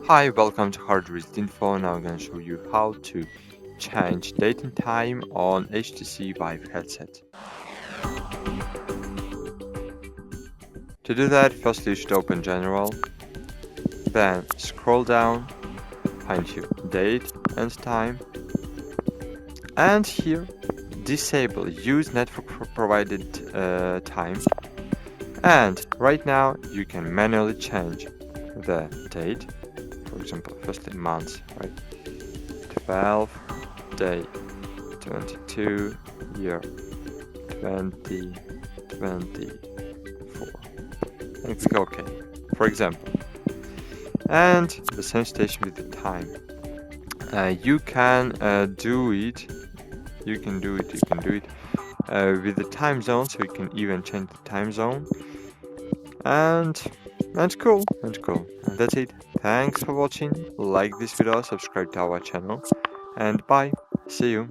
Hi, welcome to HardReset.Info. Now I'm going to show you how to change date and time on HTC Vive headset. To do that, firstly you should open General, then scroll down, find your date and time, and here disable use network provided time. And right now you can manually change the date. For example, firstly months, right? 12 day 22 year 2024. And click OK, for example. And the same station with the time. You can do it with the time zone, so you can even change the time zone. And that's cool. And that's it. Thanks for watching. Like this video, subscribe to our channel, and bye. See you.